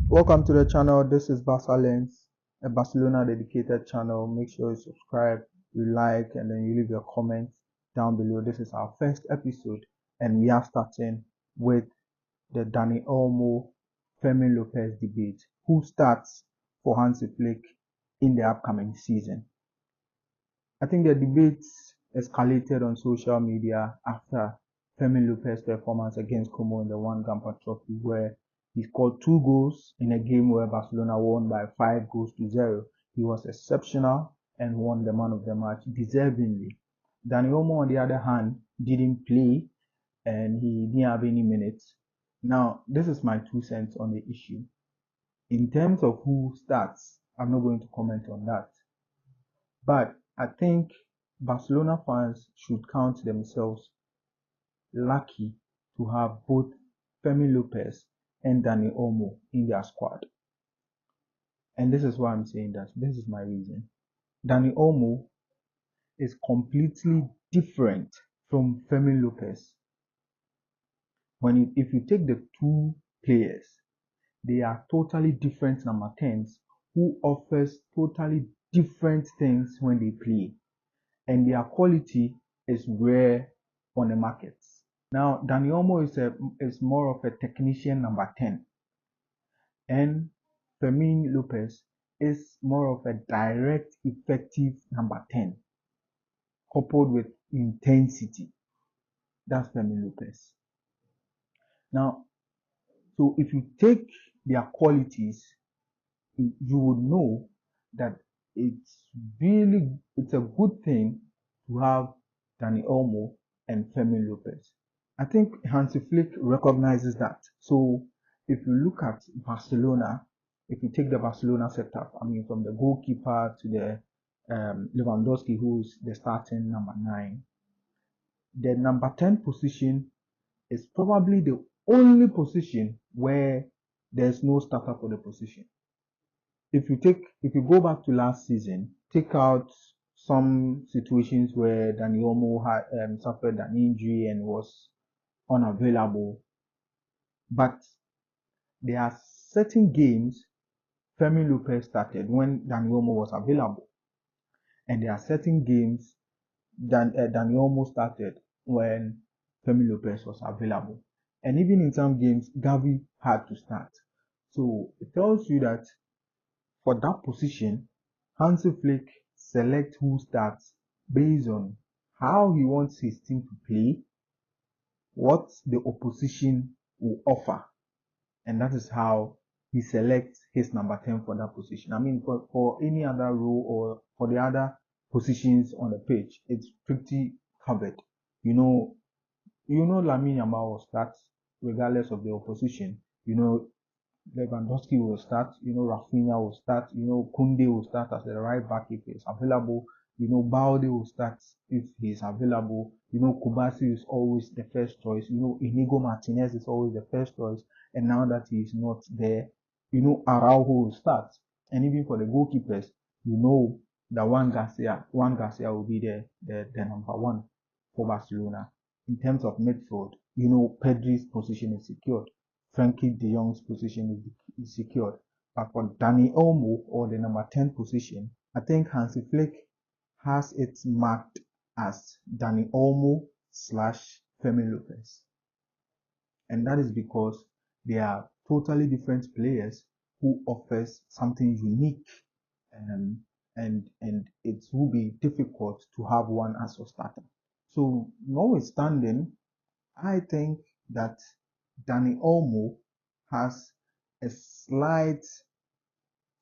Welcome to the channel. This is Barca Lens, a Barcelona dedicated channel. Make sure you subscribe, you like, and then you leave your comments down below. This is our first episode, and we are starting with the Dani Olmo-Fermin Lopez debate. Who starts for Hansi Flick in the upcoming season? I think the debate escalated on social media after Fermin Lopez's performance against Como in the One Gamper Trophy, where he scored 2 goals in a game where Barcelona won by 5 goals to 0. He was exceptional and won the man of the match deservingly. Dani Olmo, on the other hand, didn't play and he didn't have any minutes. Now, this is my 2 cents on the issue. In terms of who starts, I'm not going to comment on that. But I think Barcelona fans should count themselves lucky to have both Fermin Lopez and Dani Olmo in their squad. And this is why I'm saying that. This is my reason. Dani Olmo is completely different from Fermin Lopez. If you take the two players, they are totally different number 10s who offers totally different things when they play. And their quality is rare on the markets. Now, Dani Olmo is more of a technician number 10, and Fermin Lopez is more of a direct, effective number 10, coupled with intensity. That's Fermin Lopez. Now, so if you take their qualities, you would know that it's a good thing to have Dani Olmo and Fermin Lopez. I think Hansi Flick recognizes that. So if you look at Barcelona, if you take the Barcelona setup, I mean from the goalkeeper to the Lewandowski, who's the starting number 9, the number 10 position is probably the only position where there's no starter for the position. If you go back to last season, take out some situations where Dani Olmo had suffered an injury and was unavailable, but there are certain games Fermin Lopez started when Dani Olmo was available, and there are certain games Dani Olmo started when Fermin Lopez was available, and even in some games Gavi had to start. So it tells you that for that position, Hansi Flick selects who starts based on how he wants his team to play, what the opposition will offer, and that is how he selects his number 10 for that position. I mean, for any other role or for the other positions on the pitch, it's pretty covered. You know, Lamine Yamal will start regardless of the opposition. Lewandowski will start, Rafinha will start, Kunde will start as the right back if he's available, Balde will start if he's available, Kubasi is always the first choice, Inigo Martinez is always the first choice, and now that he's not there, Araujo will start. And even for the goalkeepers, that Juan Garcia will be the number 1 for Barcelona. In terms of midfield, Pedri's position is secured. Frankie de Jong's position is secured. But for Dani Olmo, or the number 10 position, I think Hansi Flick has it marked as Dani Olmo / Fermin Lopez. And that is because they are totally different players who offers something unique, and it will be difficult to have one as a starter. So notwithstanding, I think that Dani Olmo has a slight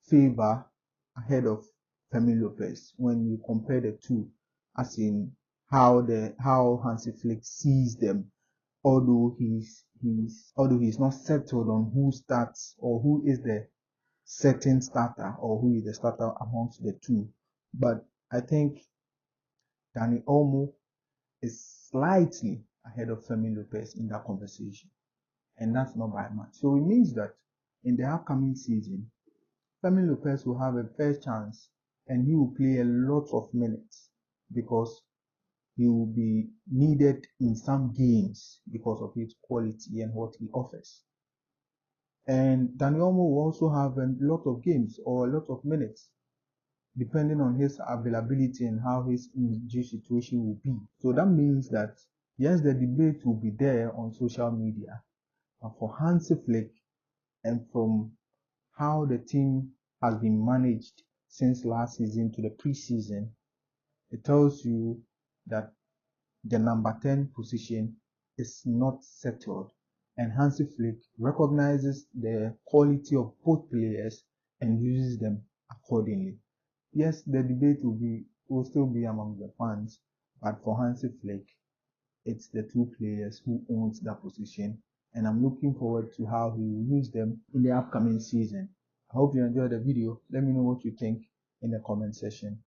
favor ahead of Fermin Lopez when you compare the two, as in how Hansi Flick sees them. Although he's not settled on who starts or who is the certain starter or who is the starter amongst the two, but I think Dani Olmo is slightly ahead of Fermin Lopez in that conversation, and that's not by much. So it means that in the upcoming season, Fermin Lopez will have a fair chance and he will play a lot of minutes because he will be needed in some games because of his quality and what he offers. And Dani Olmo will also have a lot of games or a lot of minutes, depending on his availability and how his injury situation will be. So that means that yes, the debate will be there on social media, but for Hansi Flick and from how the team has been managed since last season to the preseason, it tells you that the number 10 position is not settled, and Hansi Flick recognizes the quality of both players and uses them accordingly. Yes, the debate will still be among the fans, but for Hansi Flick, it's the two players who owns that position, and I'm looking forward to how he will use them in the upcoming season. I hope you enjoyed the video. Let me know what you think in the comment section.